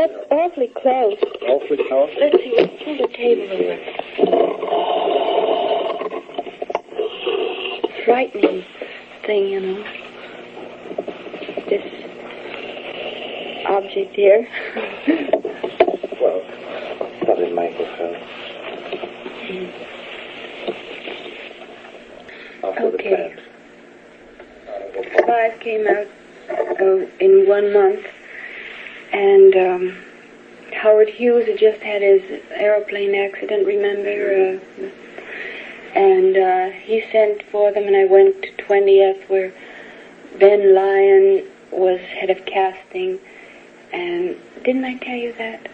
that's awfully close. Awfully close? Let's see, let's pull the table over. Frightening thing, you know. This object here. Well, probably a microphone. Okay. 5 came out in 1 month, and Howard Hughes had just had his aeroplane accident, remember? And he sent for them, and I went to 20th, where Ben Lyon was head of casting. And didn't I tell you that?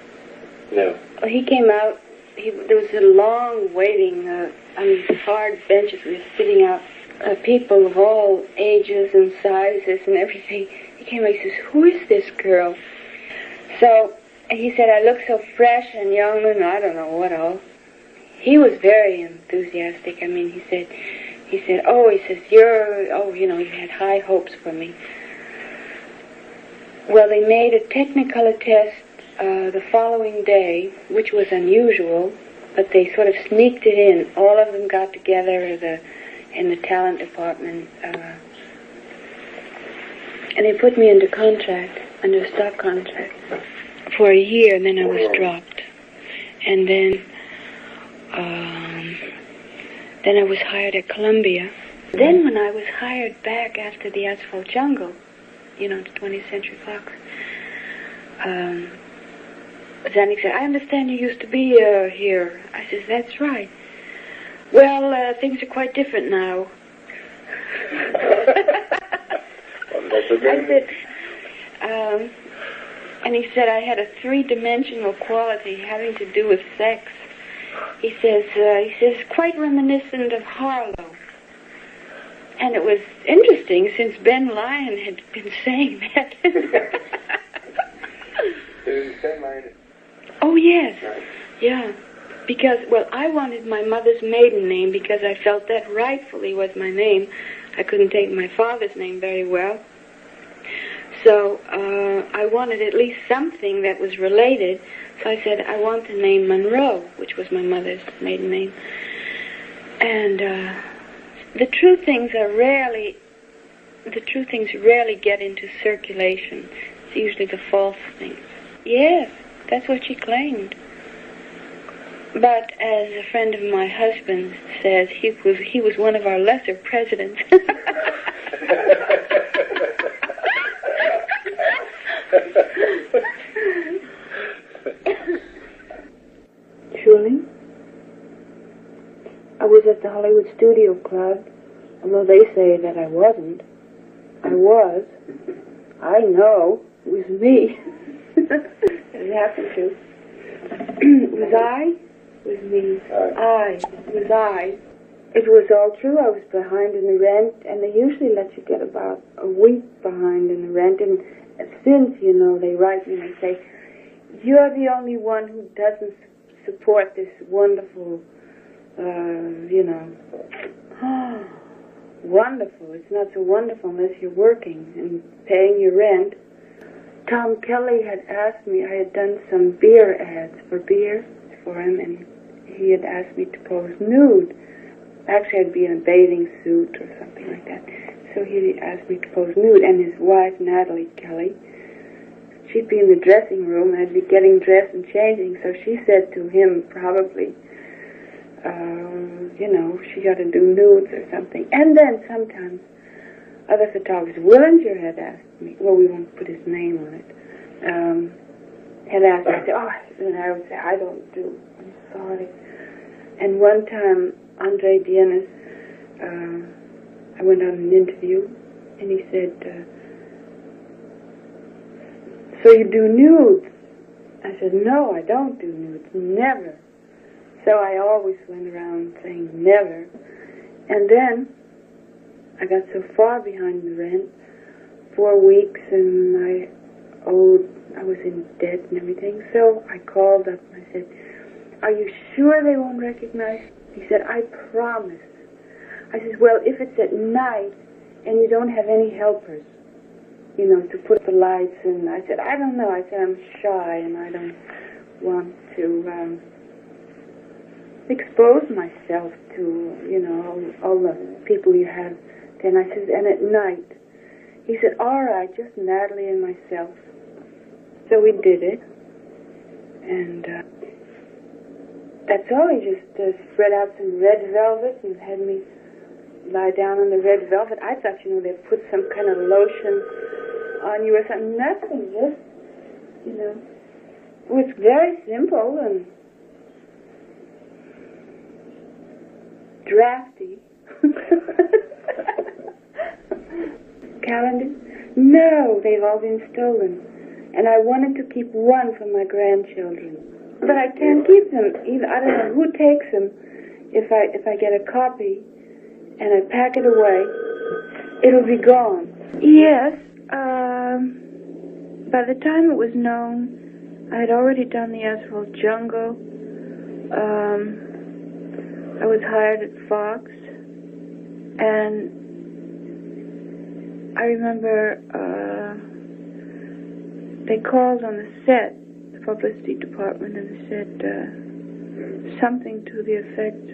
No. Well, he came out. There was a long waiting on these hard benches. We were sitting out. People of all ages and sizes and everything. He came out, he says, "Who is this girl?" So he said, "I look so fresh and young," and I don't know what all. He was very enthusiastic. I mean, he said, he says, you had high hopes for me. Well, they made a Technicolor test the following day, which was unusual, but they sort of sneaked it in. All of them got together in the talent department, and they put me under contract, under a stock contract, for a year, and then I was dropped. And then I was hired at Columbia. Then when I was hired back after the Asphalt Jungle, the 20th Century Fox, Zanuck said, "I understand you used to be here." I says, "That's right." "Well, things are quite different now." I said, and he said I had a 3-dimensional quality having to do with sex. He says, quite reminiscent of Harlow. And it was interesting since Ben Lyon had been saying that. Oh, yes. Yeah. Because, I wanted my mother's maiden name because I felt that rightfully was my name. I couldn't take my father's name very well. So I wanted at least something that was related. So I said, I want the name Monroe, which was my mother's maiden name. And the true things rarely get into circulation. It's usually the false things. Yes, that's what she claimed. But as a friend of my husband's says, he was one of our lesser presidents. Truly, I was at the Hollywood Studio Club, although they say that I wasn't. I was. I know. It was me. It happened to. Was I? It was me. Was I. It was all true. I was behind in the rent, and they usually let you get about a week behind in the rent. And since, they write me and they say, "You're the only one who doesn't support this wonderful, wonderful. It's not so wonderful unless you're working and paying your rent." Tom Kelly had asked me, I had done some beer ads for beer for him, and he had asked me to pose nude. Actually, I'd be in a bathing suit or something like that. So he asked me to pose nude, and his wife, Natalie Kelly, she'd be in the dressing room, and I'd be getting dressed and changing. So she said to him, probably, she got to do nudes or something. And then sometimes other photographers, Willinger had asked me, we won't put his name on it, had asked me, and I would say, I don't do, I'm sorry. And one time, Andre Dienes, I went on an interview, and he said, "So you do nudes?" I said, "No, I don't do nudes, never." So I always went around saying never. And then I got so far behind the rent, 4 weeks, and I was in debt and everything. So I called up and I said, "Are you sure they won't recognize?" He said, "I promise." I said, "Well, if it's at night and you don't have any helpers." to put the lights in. I said, I don't know. I said, I'm shy and I don't want to expose myself to, all the people you have. Then I said, and at night. He said, all right, just Natalie and myself. So we did it. And that's all. He just spread out some red velvet and had me lie down on the red velvet. I thought, they'd put some kind of lotion on you or something. Nothing, just, it was very simple and drafty. Calendars? No, they've all been stolen. And I wanted to keep one for my grandchildren. But I can't keep them either. I don't know who takes them. If I get a copy and I pack it away, it'll be gone. Yes, by the time it was known, I had already done the Asphalt Jungle. I was hired at Fox, and I remember they called on the set, the publicity department, and they said something to the effect,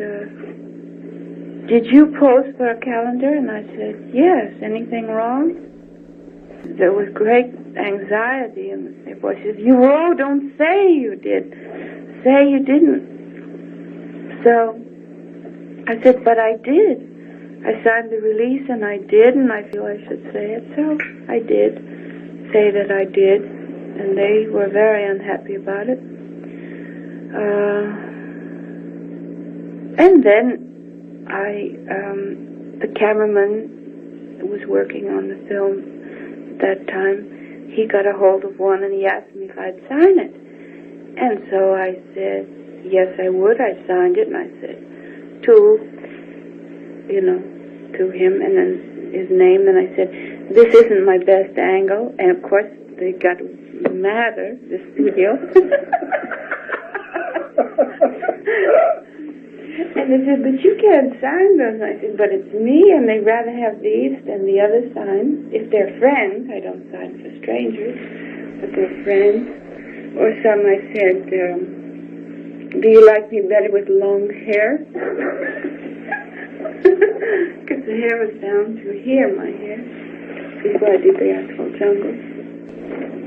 did you pose for a calendar? And I said, yes. Anything wrong? There was great anxiety in their voices. Don't say you did. Say you didn't. So I said, but I did. I signed the release, and I did, and I feel I should say it, so I did say that I did, and they were very unhappy about it. And then the cameraman who was working on the film at that time, he got a hold of one, and he asked me if I'd sign it. And so I said, yes, I would. I signed it, and I said, to him, and then his name, and I said, this isn't my best angle, and of course they got madder, the studio. And they said, but you can't sign those. And I said, but it's me, and they'd rather have these than the other signs. If they're friends, I don't sign for strangers, but they're friends. Or some I said, do you like me better with long hair? Because the hair was down to here, my hair, before I did the Asphalt Jungle.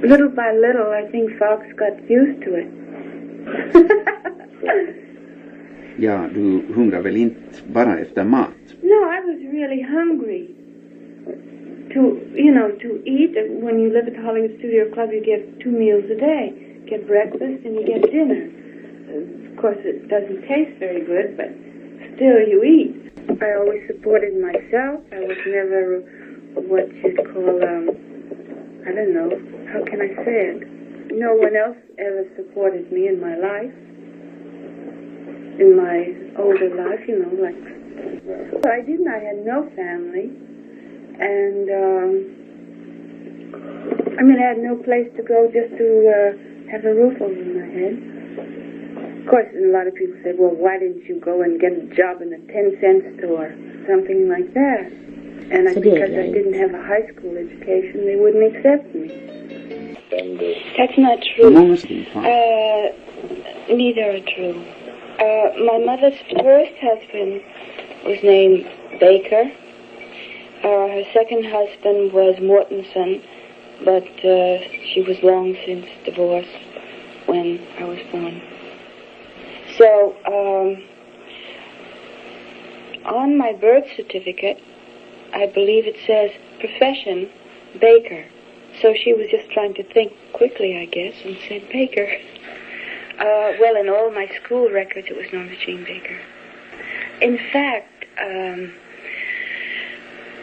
Little by little, I think Fox got used to it. Ja, du hungrar väl inte bara efter mat? No, I was really hungry to eat. When you live at the Hollywood Studio Club, you get 2 meals a day. You get breakfast and you get dinner. Of course, it doesn't taste very good, but still you eat. I always supported myself. I was never what you'd call, I don't know, how can I say it? No one else ever supported me in my life. In my older life, But I didn't. I had no family. And, I had no place to go just to have a roof over my head. Of course, a lot of people said, well, why didn't you go and get a job in a 10-cent store? Something like that. And because I didn't have a high school education, they wouldn't accept me. That's not true. Neither are true. My mother's first husband was named Baker. Her second husband was Mortensen, but she was long since divorced when I was born. So, on my birth certificate, I believe it says profession Baker. So she was just trying to think quickly, I guess, and said Baker. Well, in all my school records, it was Norma Jean Baker. In fact,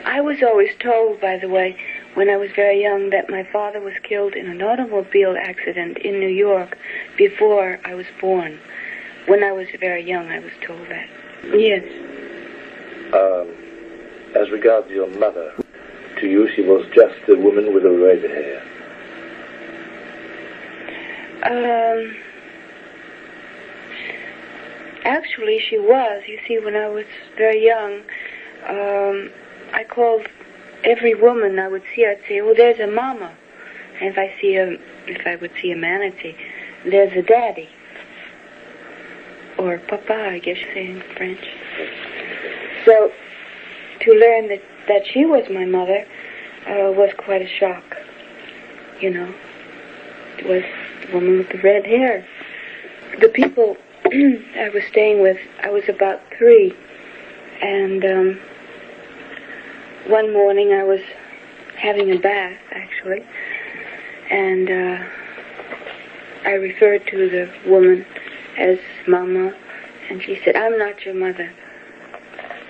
I was always told, by the way, when I was very young, that my father was killed in an automobile accident in New York before I was born. When I was very young, I was told that. Yes. As regards your mother, to you she was just a woman with a red hair. Actually, she was. You see, when I was very young, I called every woman I would see, I'd say, oh, there's a mama. And if I would see a man, I'd say, there's a daddy. Or papa, I guess you say in French. So, to learn that she was my mother was quite a shock. You know, it was the woman with the red hair. The people I was staying with, I was about 3. And one morning I was having a bath, actually. And I referred to the woman as Mama. And she said, I'm not your mother.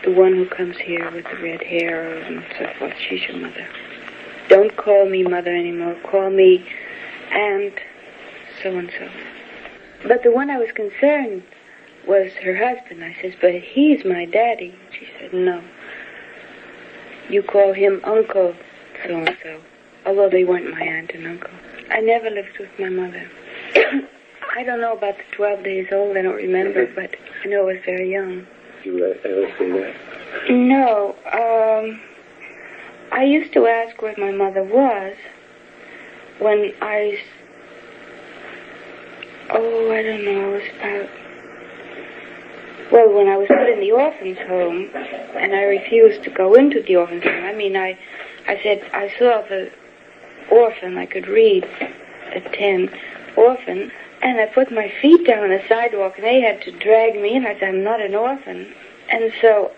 The one who comes here with the red hair and so forth, she's your mother. Don't call me mother anymore. Call me Aunt so-and-so. But the one I was concerned was her husband. I says, but he's my daddy. She said, no. You call him Uncle so-and-so, although they weren't my aunt and uncle. I never lived with my mother. I don't know about the 12 days old. I don't remember, but I know I was very young. Did you ever see that? No. I used to ask where my mother was when I don't know, it was about, well, when I was put in the orphan's home, and I refused to go into the orphan's home. I mean, I said, I saw the orphan, I could read at 10, orphan, and I put my feet down on the sidewalk, and they had to drag me in. I said, I'm not an orphan. And so,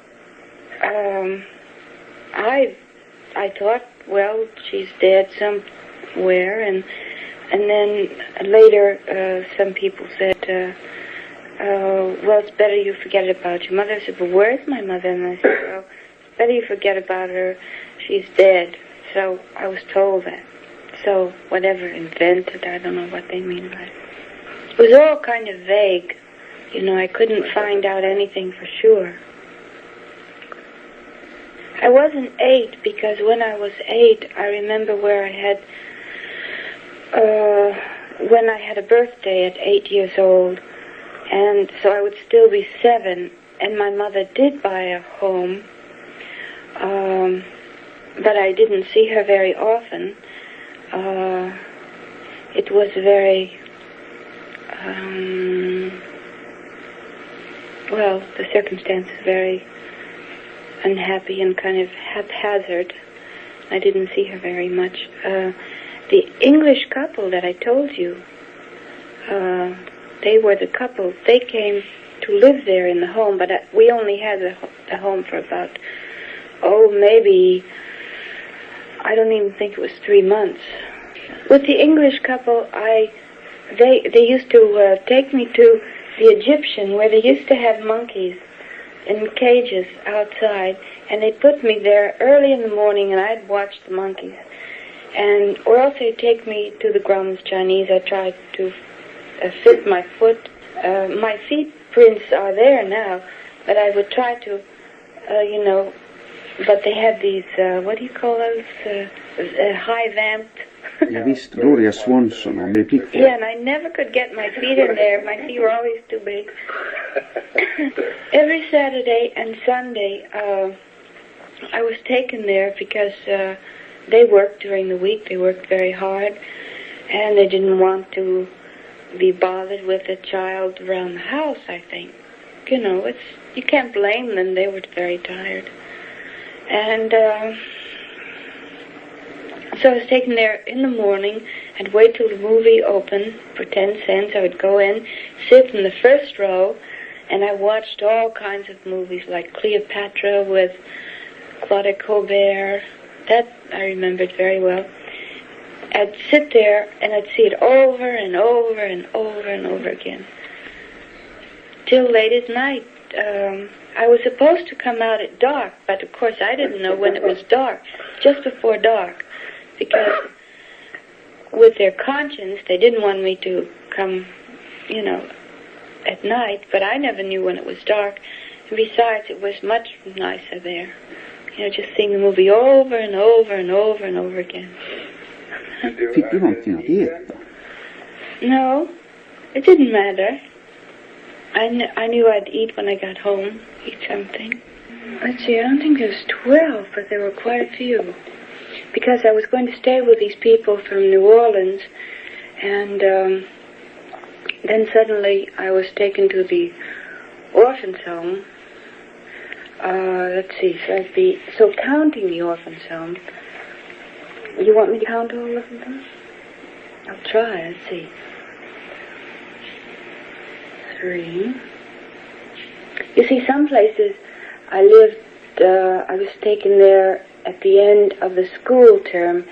I thought, well, she's dead somewhere, and then later some people said, well, it's better you forget about your mother. I said, well, where's my mother? And I said, well, it's better you forget about her. She's dead. So I was told that. So whatever, invented, I don't know what they mean by it. It was all kind of vague. You know, I couldn't find out anything for sure. I wasn't 8 because when I was 8, I remember where I had, when I had a birthday at 8 years old, and so I would still be 7, and my mother did buy a home, but I didn't see her very often. It was very, well, the circumstances very unhappy and kind of haphazard. I didn't see her very much. The English couple that I told you, they were the couple. They came to live there in the home, but we only had the home for about, maybe, I don't even think it was 3 months. With the English couple, they used to take me to the Egyptian, where they used to have monkeys in cages outside, and they put me there early in the morning, and I'd watch the monkeys. Or else they'd take me to the Grum's Chinese. I tried to fit my foot. My feet prints are there now, but I would try to, but they had these, what do you call those, high-vamped. Ja visst, Gloria Swanson on Replik. Yeah, and I never could get my feet in there. My feet were always too big. Every Saturday and Sunday, I was taken there because they worked during the week. They worked very hard, and they didn't want to be bothered with a child around the house, I think. You know, you can't blame them. They were very tired. And so I was taken there in the morning. I'd wait till the movie opened for 10 cents. I would go in, sit in the first row, and I watched all kinds of movies like Cleopatra with Claude Colbert. That I remembered very well. I'd sit there and I'd see it over and over and over and over again till late at night. I was supposed to come out at dark, but of course I didn't know when it was dark, just before dark, because with their conscience they didn't want me to come, at night, but I never knew when it was dark. And besides, it was much nicer there. Just seeing the movie over and over and over and over again. Fick du någonting att äta? No, it didn't matter. I knew I'd eat when I got home, eat something. let's see, I don't think there's 12, but there were quite a few. Because I was going to stay with these people from New Orleans, and then suddenly I was taken to the orphan's home. Let's see, so counting the orphan's home. You want me to count all of them? I'll try, let's see. 3. You see, some places I lived, I was taken there at the end of the school term,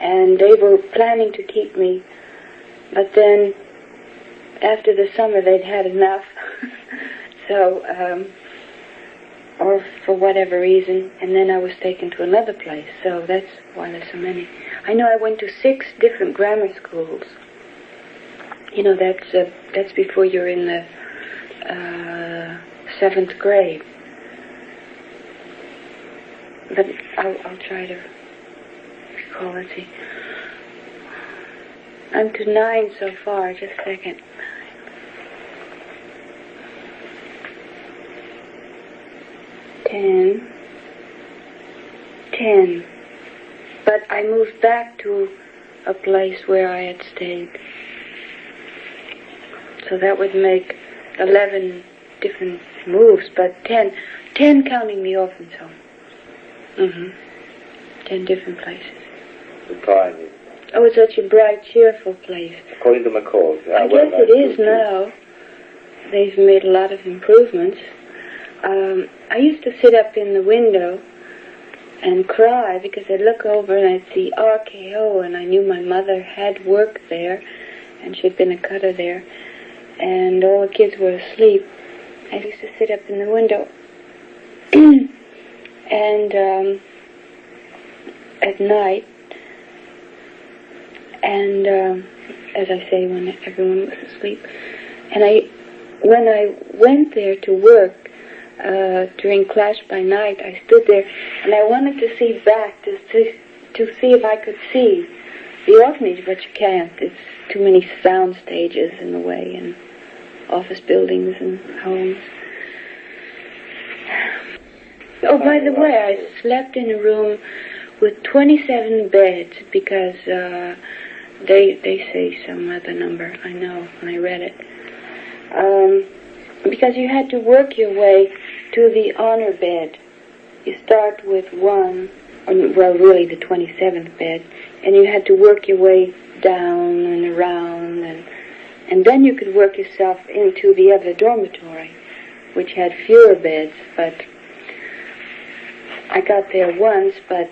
and they were planning to keep me, but then after the summer they'd had enough, so, or for whatever reason, and then I was taken to another place, so that's why there's so many. I know I went to 6 different grammar schools. You know, that's before you're in the 7th grade. But I'll try to recall. Let's see. I'm to 9 so far. Just a second. 10. 10. But I moved back to a place where I had stayed. So that would make 11 different moves, but 10 counting the orphan's home. 10 different places. The time is... Oh, it's such a bright, cheerful place. According to McCall. I guess it is now. They've made a lot of improvements. I used to sit up in the window and cry because I'd look over and I'd see RKO, and I knew my mother had worked there, and she'd been a cutter there, and all the kids were asleep. I used to sit up in the window and at night, and as I say, when everyone was asleep, and when I went there to work during class by night, I stood there and I wanted to see back to see if I could see the orphanage, but you can't. It's too many sound stages in the way, and office buildings and homes. Oh, by the way, I slept in a room with 27 beds because they say some other number. I know when I read it. Because you had to work your way to the honor bed. You start with 1, well, really the 27th bed, and you had to work your way down and around, and then you could work yourself into the other dormitory, which had fewer beds, but I got there once, but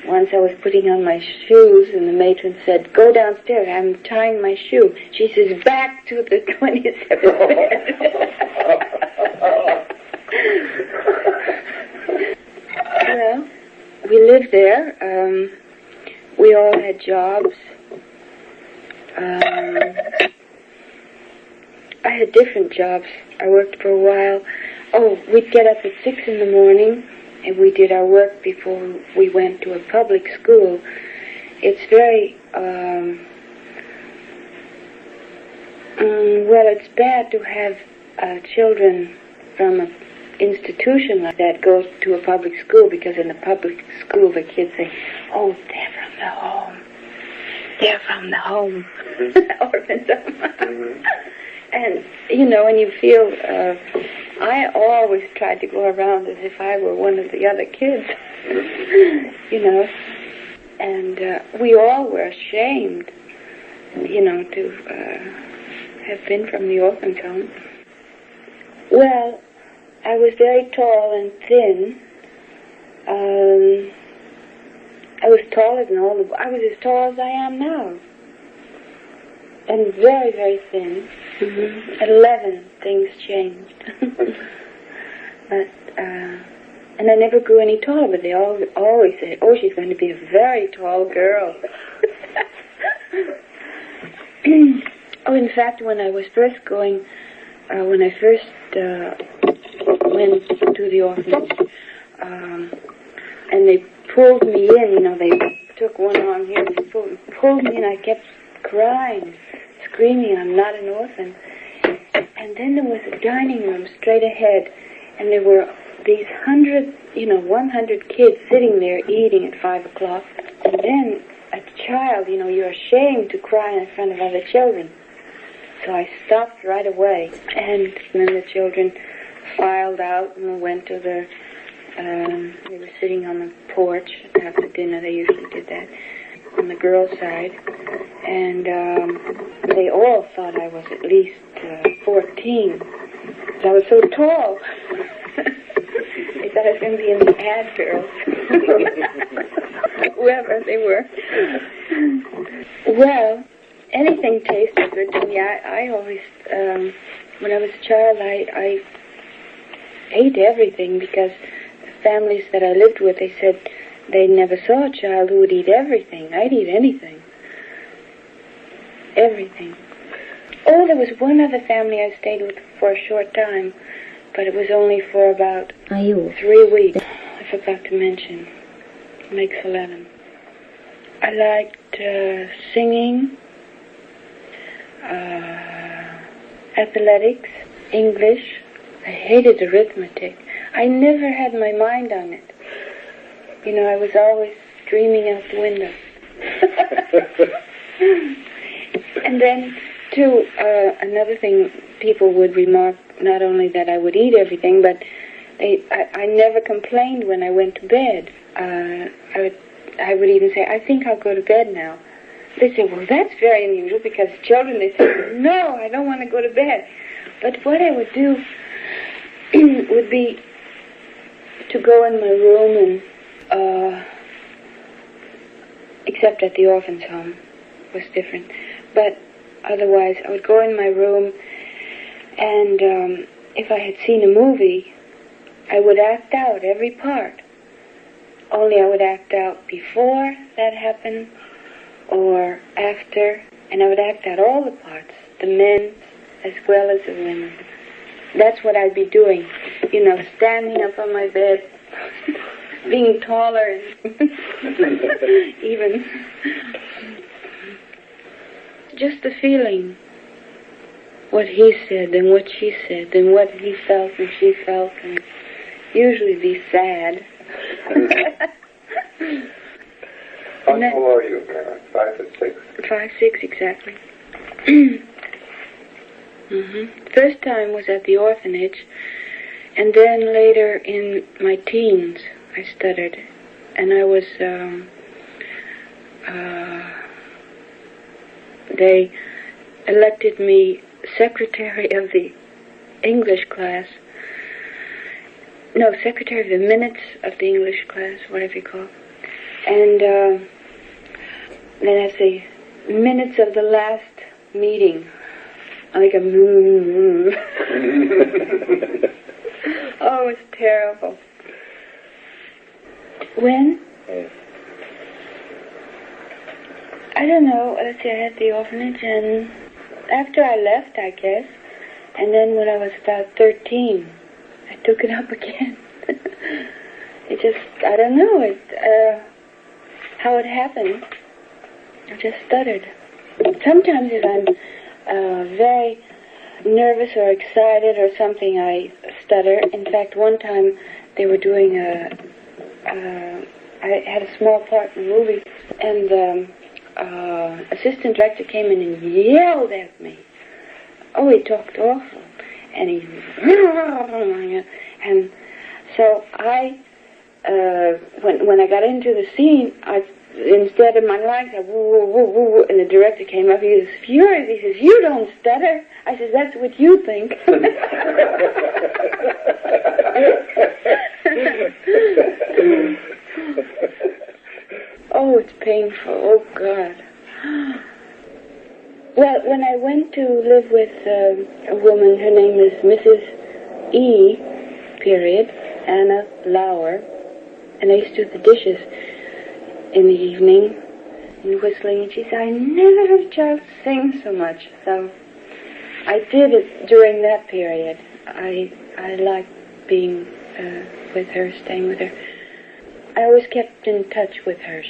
once I was putting on my shoes, and the matron said, "Go downstairs, I'm tying my shoe." She says, "Back to the 27th bed." Well, we lived there. We all had jobs. I had different jobs. I worked for a while. Oh, we'd get up at 6 in the morning, and we did our work before we went to a public school. It's very, well, it's bad to have children from an institution like that go to a public school, because in the public school the kids say, "Oh, they're from the home. They're from the home." Orphans. And, you know, and you feel, I always tried to go around as if I were one of the other kids, you know, and we all were ashamed, you know, to have been from the orphan's home. Well, I was very tall and thin. I was taller than I was as tall as I am now. And very, very thin. At 11, things changed. But, and I never grew any taller, but they always said, "Oh, she's going to be a very tall girl." Oh, in fact, when I was first going, when I first went to the orphanage, and they pulled me in, you know, they took one arm here and they pulled me in, I kept crying, screaming, "I'm not an orphan." And then there was a dining room straight ahead, and there were these 100 kids sitting there eating at 5 o'clock, and then a child, you're ashamed to cry in front of other children. So I stopped right away, and then the children filed out and went to they were sitting on the porch after dinner. They usually did that on the girls' side, and they all thought I was at least 14. I was so tall. They thought I was going to be in the ad girls. Whoever they were. Well, anything tasted good to me. I always, when I was a child, I ate everything because the families that I lived with, they said they never saw a child who would eat everything. I'd eat anything. Everything. Oh, there was one other family I stayed with for a short time, but it was only for about 3 weeks. I forgot to mention. Makes 11. I liked singing, athletics, English. I hated arithmetic. I never had my mind on it. I was always dreaming out the window. And then, too, another thing people would remark, not only that I would eat everything, but I never complained when I went to bed. I would even say, I think I'll go to bed now. They say, well, that's very unusual, because children, they say, no, I don't want to go to bed. But what I would do would be to go in my room and, except at the orphan's home, was different. But otherwise, I would go in my room, and if I had seen a movie, I would act out every part. Only I would act out before that happened, or after, and I would act out all the parts, the men as well as the women. That's what I'd be doing, standing up on my bed, being taller, and even just the feeling, what he said and what she said and what he felt and she felt, and usually be sad. How tall are you, Karen? 5'6"? 5'6", exactly. First time was at the orphanage, and then later in my teens I stuttered, and I was they elected me secretary of the English class. No, secretary of the minutes of the English class, whatever you call it. And then at the minutes of the last meeting, like a oh, it's terrible. When? I don't know. Let's see, I had the orphanage, and after I left, I guess, and then when I was about 13, I took it up again. It just, I don't know how it happened. I just stuttered. Sometimes if I'm very nervous or excited or something, I stutter. In fact, one time they were doing I had a small part in the movie, and the assistant director came in and yelled at me. Oh, he talked awful. And he, and so I, when I got into the scene, instead of my lines, I woo, woo, woo, woo, and the director came up, he was furious. He says, "You don't stutter." I said, "That's what you think." Oh, it's painful. Oh, God. Well, when I went to live with a woman, her name is Mrs. E. period, Anna Lauer, and I used to do the dishes in the evening and whistling, and she said, "I never heard a child sing so much." So I did it during that period. I liked being with her, staying with her. I always kept in touch with her.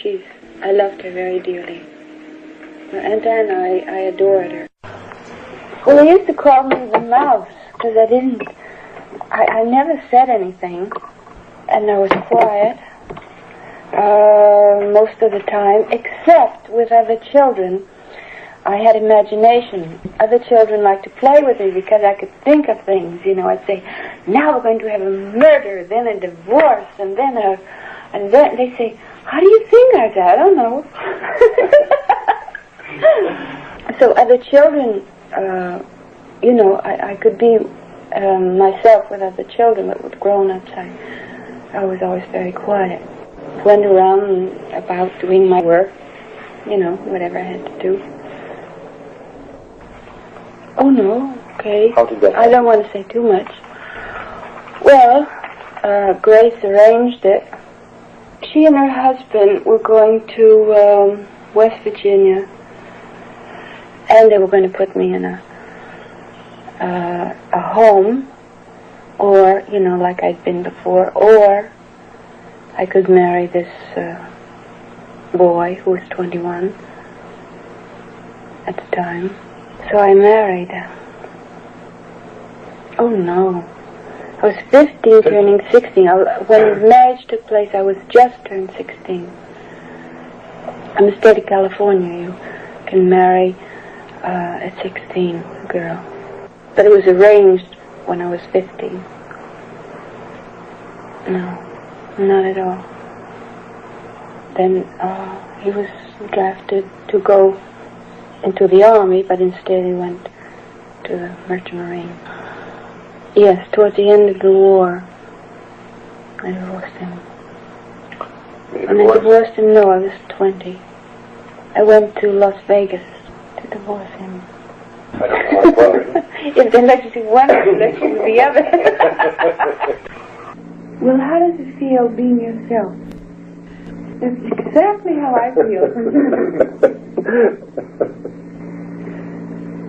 I loved her very dearly. And then I adored her. Well, they used to call me the mouse, because I didn't I never said anything, and I was quiet most of the time, except with other children. I had imagination. Other children liked to play with me because I could think of things. You know, I'd say, now we're going to have a murder, then a divorce, and then they say, how do you think like that? I don't know. So other children, you know, I could be myself with other children, but with grown-ups, I was always very quiet. Went around about doing my work, you know, whatever I had to do. Oh, no, okay. How did that happen? I don't want to say too much. Well, Grace arranged it. She and her husband were going to West Virginia, and they were going to put me in a home, or, you know, like I'd been before, or I could marry this boy who was 21 at the time. So I married. Oh no. I was 15 turning 16. When marriage took place, I was just turned 16. In the state of California, you can marry at 16, a girl. But it was arranged when I was 15. No, not at all. Then he was drafted to go into the army, but instead he went to the Merchant Marine. Yes, towards the end of the war, I divorced him. And I divorced him, no, I was 20. I went to Las Vegas to divorce him. I don't know why. If they let you do one, they let you do the other. Well, how does it feel being yourself? That's exactly how I feel.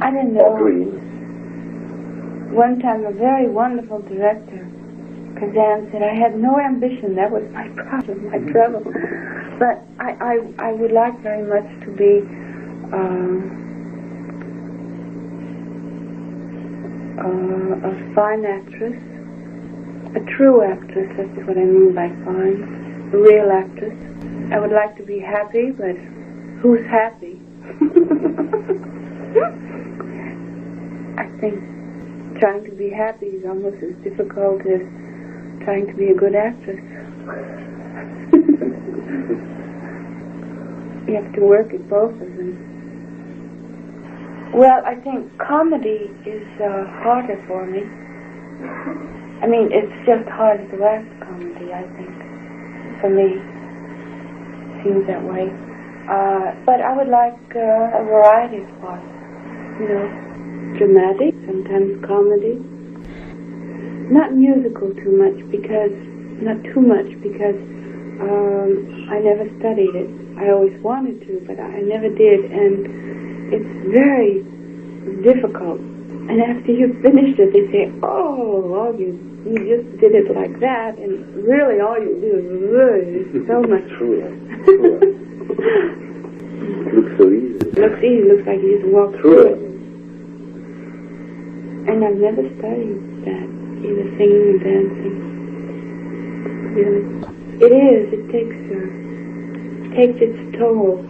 I don't know. One time a very wonderful director, Kazan, said I had no ambition. That was my problem, my trouble. But I would like very much to be a fine actress, a true actress, that's what I mean by fine, a real actress. I would like to be happy, but who's happy? I think trying to be happy is almost as difficult as trying to be a good actress. You have to work at both of them. Well, I think comedy is harder for me. I mean, it's just harder to act comedy, I think. For me, it seems that way. But I would like a variety of parts. You know, dramatic, sometimes comedy. Not musical too much because I never studied it. I always wanted to, but I never did, and it's very difficult. And after you finish it, they say, oh, you just did it like that, and really all you do is so much. True. It looks so easy. It looks easy. It looks like you just walk through it. And I've never studied that, either singing or dancing. Really. It is. It takes its toll.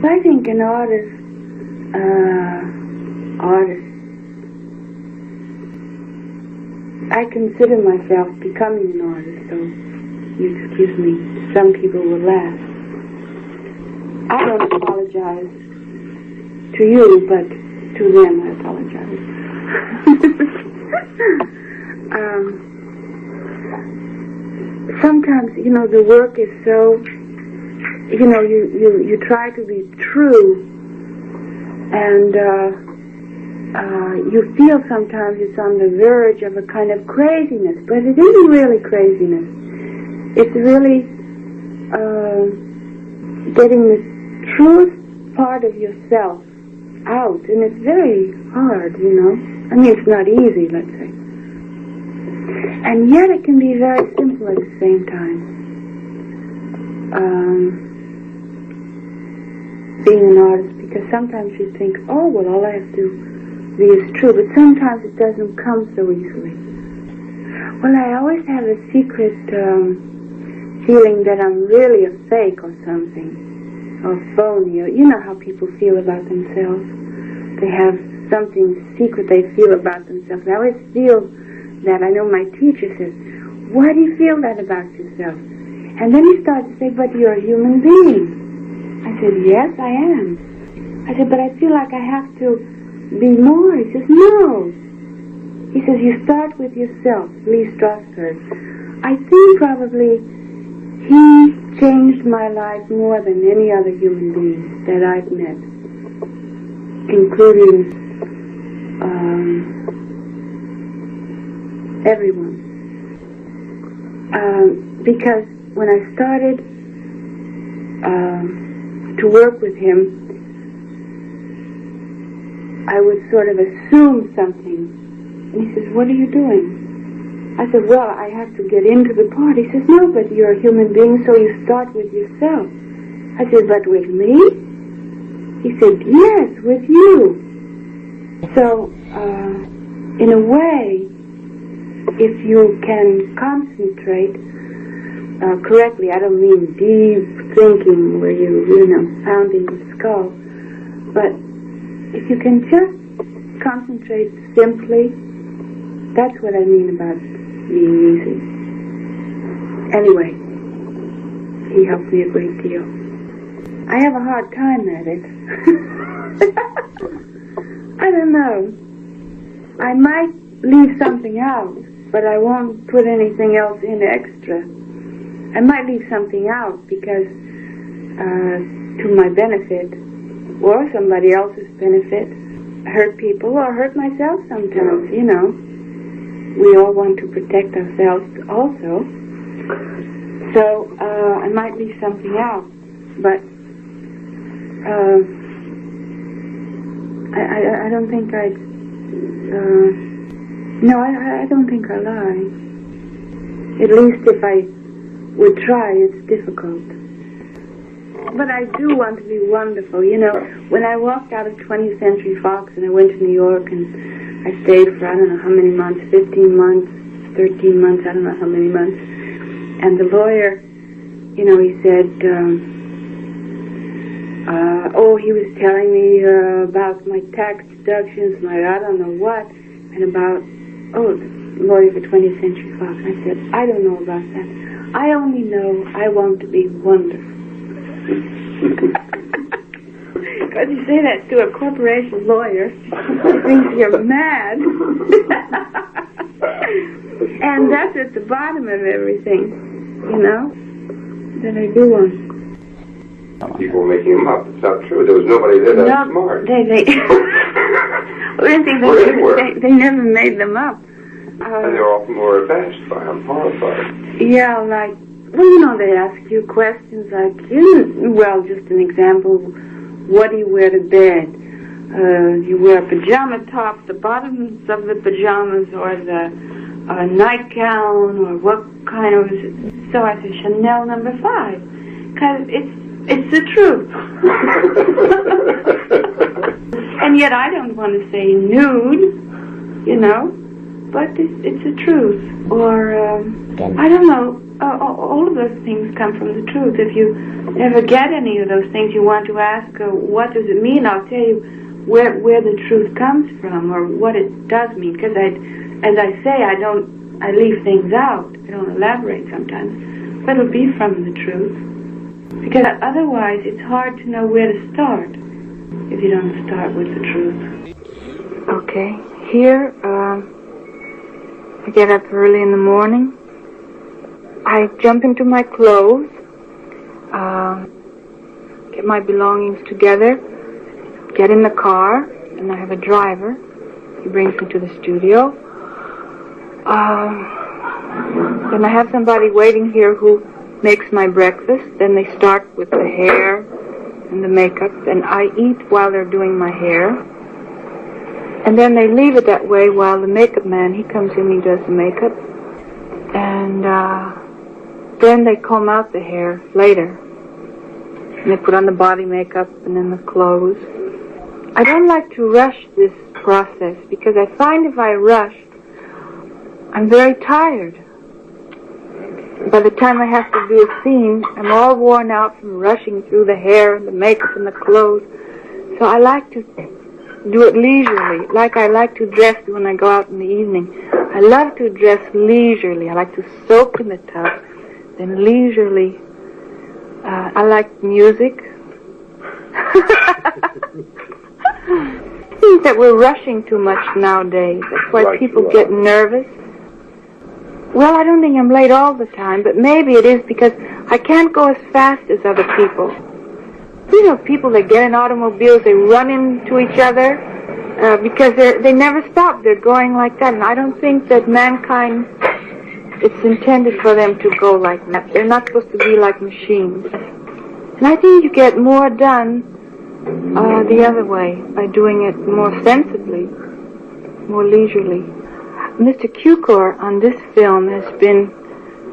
I think an artist, I consider myself becoming an artist, so you excuse me, some people will laugh. I don't apologize to you, but to them I apologize. Sometimes, you know, the work is so, you know, you try to be true, and you feel sometimes it's on the verge of a kind of craziness, but it isn't really craziness. It's really getting the truest part of yourself out, and it's very hard, you know. I mean, it's not easy, let's say. And yet it can be very simple at the same time. Being an artist, because sometimes you think, oh, well, all I have to be as true, but sometimes it doesn't come so easily. Well, I always have a secret feeling that I'm really a fake or something, or phony, or you know how people feel about themselves. They have something secret they feel about themselves. I always feel that. I know my teacher says, why do you feel that about yourself? And then he starts to say, but you're a human being. I said, yes, I am. I said, but I feel like I have to be more. He says, no. He says, you start with yourself, Lee Strasberg. I think probably he changed my life more than any other human being that I've met, including everyone. Because when I started to work with him, I would sort of assume something. And he says, what are you doing? I said, well, I have to get into the part. He says, no, but you're a human being, so you start with yourself. I said, but with me? He said, yes, with you. So, in a way, if you can concentrate correctly, I don't mean deep thinking where you know, pounding the skull, but if you can just concentrate simply, that's what I mean about being easy. Anyway, he helped me a great deal. I have a hard time at it. I don't know. I might leave something out, but I won't put anything else in extra. I might leave something out because to my benefit or somebody else's benefit, hurt people or hurt myself sometimes, you know. We all want to protect ourselves also. So I might leave something out, but I don't think I'd... no, I don't think I lie. At least if I would try, it's difficult. But I do want to be wonderful. You know, when I walked out of 20th Century Fox and I went to New York and I stayed for I don't know how many months, 15 months, 13 months, I don't know how many months. And the lawyer, you know, he said, he was telling me about my tax deductions, my I don't know what, and about, lawyer for 20th Century Fox. And I said, I don't know about that. I only know I want to be wonderful. Because you say that to a corporation lawyer, he thinks you're mad. And that's at the bottom of everything, you know, that I do want. People were making them up. It's not true. There was nobody there that was smart. They never made them up. And they're often more abashed by them, horrified. Yeah, like, well, you know, they ask you questions like, just an example, what do you wear to bed? You wear a pajama top, the bottoms of the pajamas, or the nightgown, or what kind of... So I said, Chanel number 5, because it's the truth. And yet I don't want to say nude, you know, but it's the truth. Or, I don't know, all of those things come from the truth. If you ever get any of those things you want to ask, what does it mean, I'll tell you where the truth comes from, or what it does mean. Because as I say, I leave things out. I don't elaborate sometimes. But it'll be from the truth. Because otherwise, it's hard to know where to start if you don't start with the truth. Okay, here, I get up early in the morning. I jump into my clothes, get my belongings together, get in the car, and I have a driver. He brings me to the studio. Then I have somebody waiting here who makes my breakfast. Then they start with the hair and the makeup, and I eat while they're doing my hair. And then they leave it that way while the makeup man, he comes in and he does the makeup. And then they comb out the hair later. And they put on the body makeup and then the clothes. I don't like to rush this process because I find if I rush, I'm very tired. By the time I have to do a scene, I'm all worn out from rushing through the hair and the makeup and the clothes. So I like to do it leisurely, like I like to dress when I go out in the evening. I love to dress leisurely. I like to soak in the tub, then leisurely. I like music. I think that we're rushing too much nowadays. That's why people get nervous. Well, I don't think I'm late all the time, but maybe it is because I can't go as fast as other people. You know, people that get in automobiles, they run into each other because they never stop. They're going like that, and I don't think that mankind, it's intended for them to go like that. They're not supposed to be like machines. And I think you get more done the other way, by doing it more sensibly, more leisurely. Mr. Cukor on this film has been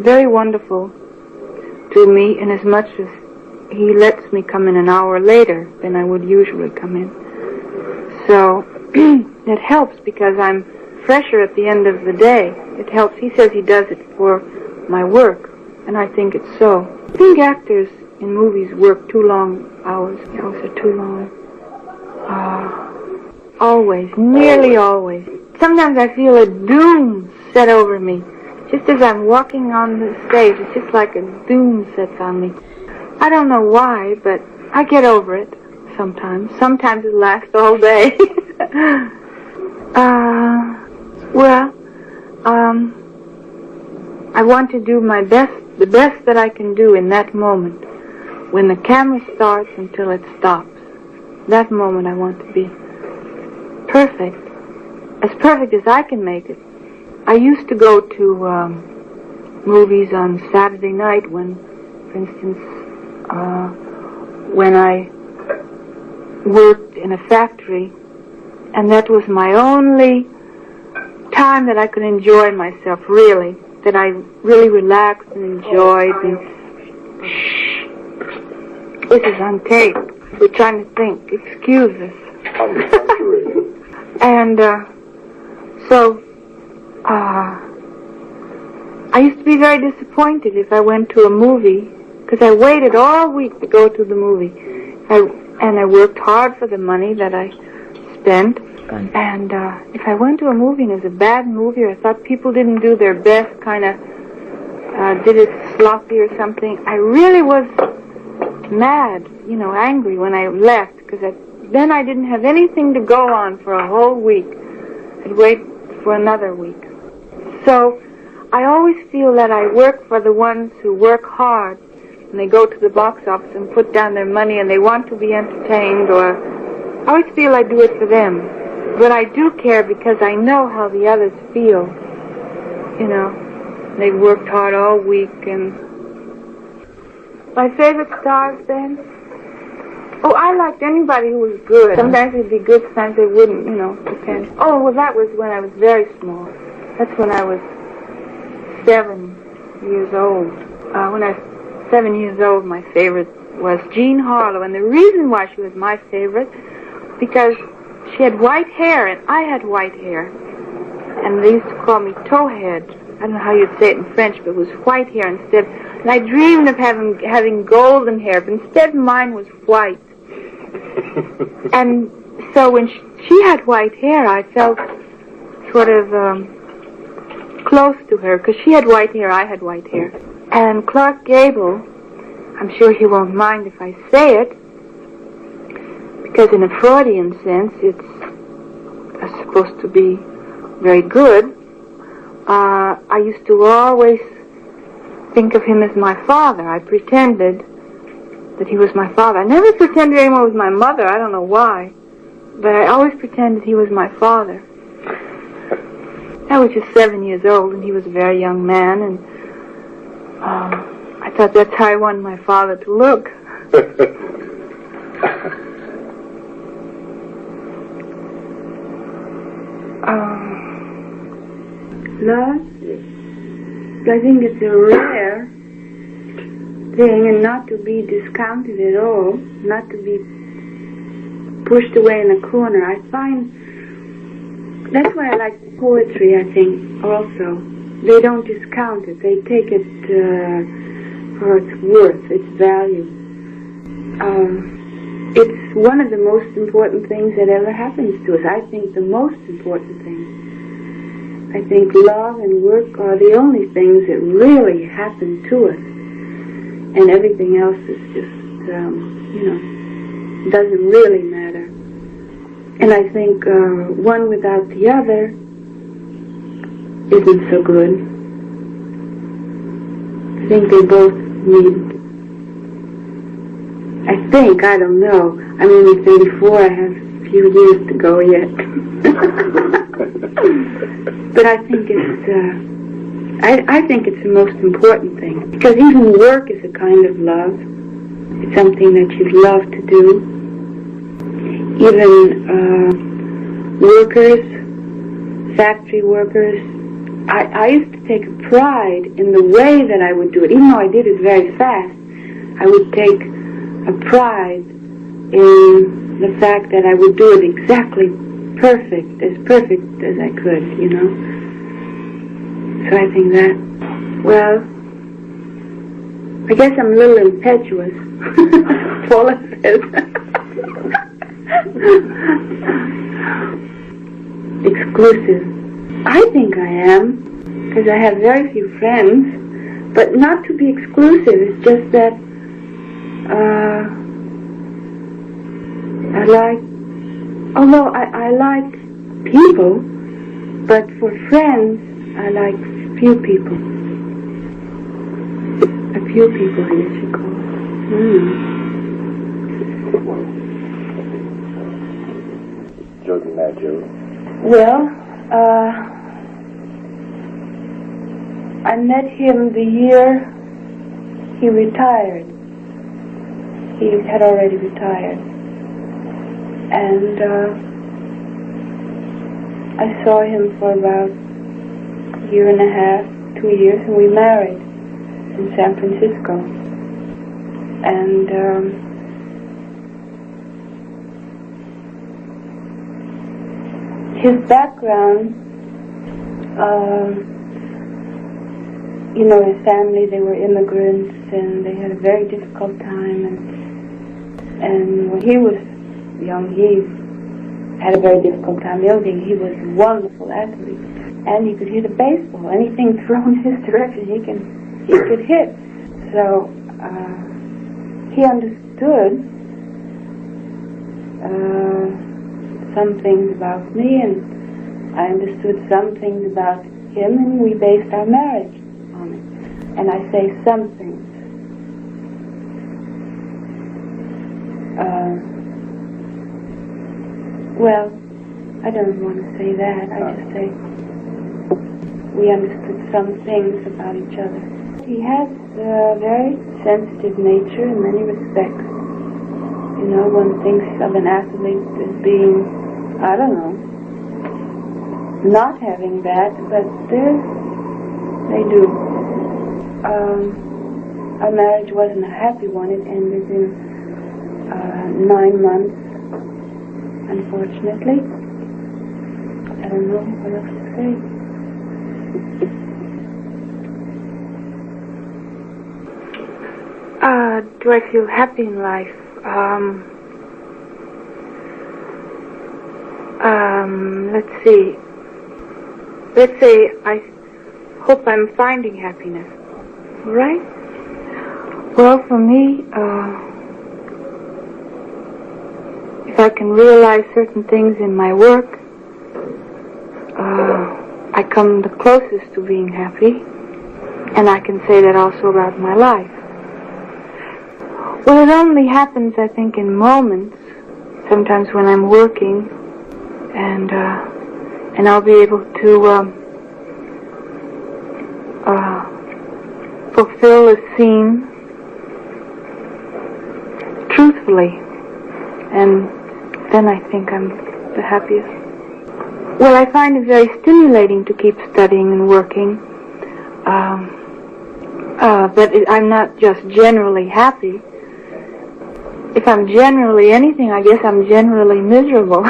very wonderful to me, in as much as he lets me come in an hour later than I would usually come in. So it helps because I'm fresher at the end of the day. It helps. He says he does it for my work, and I think it's so. I think actors in movies work too long hours. The hours are too long. Always, nearly always. Sometimes I feel a doom set over me. Just as I'm walking on the stage, it's just like a doom sets on me. I don't know why, but I get over it sometimes. Sometimes it lasts all day. I want to do my best, the best that I can do in that moment. When the camera starts until it stops. That moment I want to be perfect. As perfect as I can make it. I used to go to movies on Saturday night when, for instance, when I worked in a factory, and that was my only time that I could enjoy myself, really, that I really relaxed and enjoyed. And this is on tape. We're trying to think. Excuse us. And so I used to be very disappointed if I went to a movie, because I waited all week to go to the movie. And I worked hard for the money that I spent. And if I went to a movie and it was a bad movie, or I thought people didn't do their best, kind of did it sloppy or something, I really was mad, angry when I left, because then I didn't have anything to go on for a whole week. I'd wait for another week. So I always feel that I work for the ones who work hard, and they go to the box office and put down their money and they want to be entertained, or I always feel I do it for them. But I do care because I know how the others feel. They've worked hard all week. And my favorite stars then? Oh, I liked anybody who was good. Sometimes they'd be good, sometimes they wouldn't, depends. Oh, well, that was when I was very small. That's when I was 7 years old. When I was 7 years old, my favorite was Jean Harlow. And the reason why she was my favorite, because she had white hair, and I had white hair. And they used to call me towhead. I don't know how you'd say it in French, but it was white hair instead. And I dreamed of having golden hair, but instead mine was white. And so when she had white hair, I felt sort of close to her, because she had white hair, I had white hair. And Clark Gable, I'm sure he won't mind if I say it, because in a Freudian sense, it's supposed to be very good. I used to always think of him as my father. I pretended that he was my father. I never pretended anyone was my mother. I don't know why. But I always pretended he was my father. I was just 7 years old, and he was a very young man, and I thought that's how I wanted my father to look. Love? I think it's a rare thing, and not to be discounted at all, not to be pushed away in a corner. I find that's why I like poetry, I think, also. They don't discount it. They take it for its worth, its value. It's one of the most important things that ever happens to us. I think the most important thing. I think love and work are the only things that really happen to us. And everything else is just, doesn't really matter. And I think one without the other isn't so good. I think they both need, I don't know. I'm only 34, I have a few years to go yet. But I think it's, I think it's the most important thing. Because even work is a kind of love. It's something that you love to do. Even workers, factory workers, I used to take a pride in the way that I would do it. Even though I did it very fast, I would take a pride in the fact that I would do it exactly perfect as I could, So I think that, well, I guess I'm a little impetuous, Paula says. Exclusive. I think I am, because I have very few friends, but not to be exclusive. It's just that I like people, but for friends, I like few people. A few people, I guess you call it. Jordan Matthew. Well, I met him the year he retired. He had already retired. And I saw him for about a year and a half, 2 years, and we married in San Francisco. And his background, his family, they were immigrants, and they had a very difficult time, and when he was young, he had a very difficult time. The other thing, he was a wonderful athlete, and he could hit a baseball. Anything thrown his direction, he could hit. So he understood some things about me, and I understood some things about him, and we based our marriage on it. And I say some things. Well, I don't want to say that. I just say we understood some things about each other. He has a very sensitive nature in many respects. One thinks of an athlete as being, I don't know, not having that, but they do. Our marriage wasn't a happy one. It ended in 9 months, unfortunately. I don't know what else to say. Do I feel happy in life? Let's see. Let's say I hope I'm finding happiness. All right? Well, for me, if I can realize certain things in my work, I come the closest to being happy, and I can say that also about my life. Well, it only happens, I think, in moments, sometimes when I'm working, and I'll be able to fulfill a scene truthfully, and then I think I'm the happiest. Well, I find it very stimulating to keep studying and working, but I'm not just generally happy. If I'm generally anything, I guess I'm generally miserable.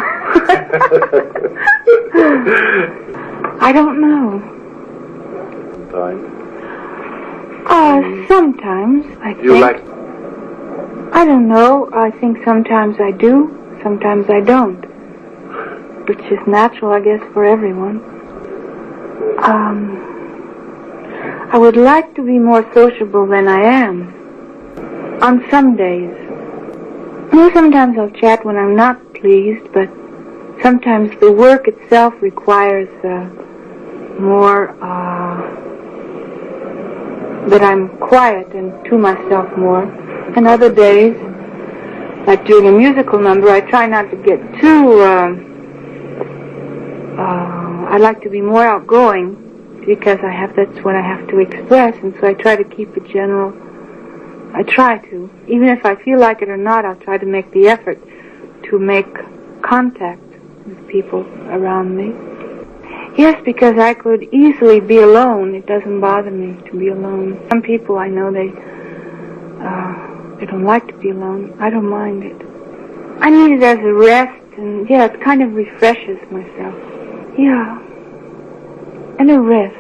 I don't know. Sometimes, I think. You like... I don't know. I think sometimes I do, sometimes I don't. Which is natural, I guess, for everyone. I would like to be more sociable than I am. On some days. Sometimes I'll chat when I'm not pleased, but sometimes the work itself requires more, that I'm quiet and to myself more. And other days, like doing a musical number, I try not to get too, I like to be more outgoing because that's what I have to express, and so I try to keep it general. I try to. Even if I feel like it or not, I'll try to make the effort to make contact with people around me. Yes, because I could easily be alone. It doesn't bother me to be alone. Some people I know, they don't like to be alone. I don't mind it. I need it as a rest, and yeah, it kind of refreshes myself. Yeah. And a rest.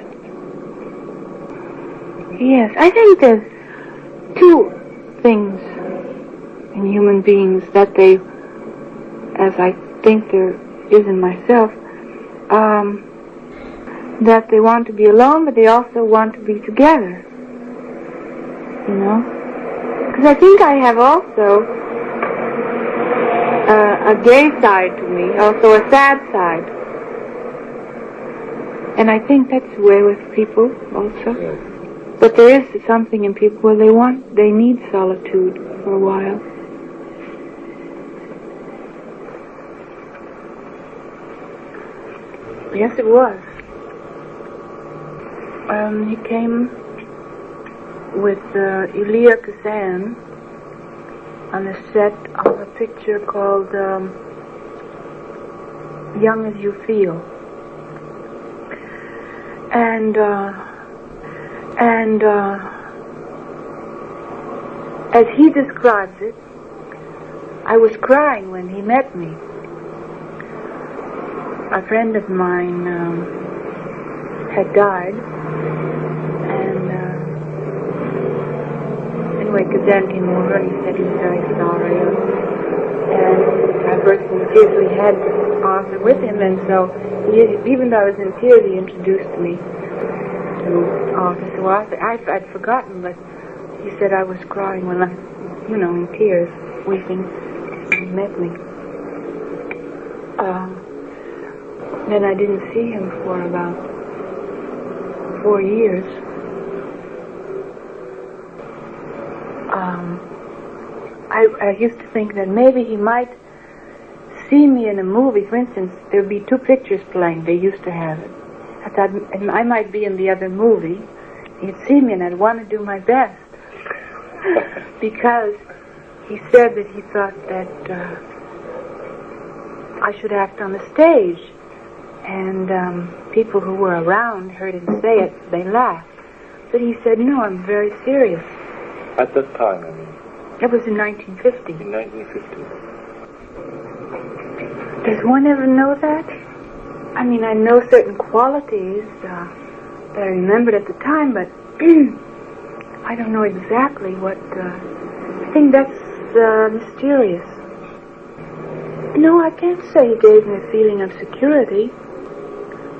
Yes, I think there's two things in human beings that they, as I think there is in myself, that they want to be alone, but they also want to be together. You know? Because I think I have also a gay side to me, also a sad side. And I think that's the way with people also. Yes. But there is something in people where they need solitude for a while. Yes, it was. He came with Elia Kazan on the set of a picture called Young as You Feel. And as he describes it, I was crying when he met me. A friend of mine had died, and anyway, Kazan came over and he said he was very sorry. And I first sincerely had Arthur with him, and so even though I was in tears, he introduced me to Arthur. So I'd forgotten, but he said I was crying when I, in tears, weeping when he met me. Then I didn't see him for about 4 years. I used to think that maybe he might see me in a movie. For instance, there would be 2 pictures playing. They used to have it. I thought I might be in the other movie. He'd see me and I'd want to do my best. Because he said that he thought that I should act on the stage. And people who were around heard him say it. They laughed. But he said, no, I'm very serious. At that time, I mean. That was in 1950. In 1950. Does one ever know that? I mean, I know certain qualities that I remembered at the time, but I don't know exactly what... I think that's mysterious. No, I can't say he gave me a feeling of security.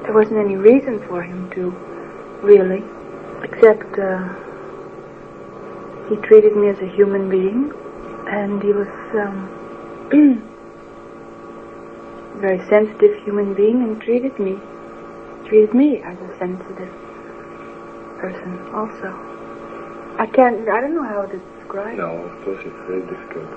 There wasn't any reason for him to, really, except he treated me as a human being, and he was a very sensitive human being, and treated me as a sensitive person also. I don't know how to describe it. No, of course it's very difficult.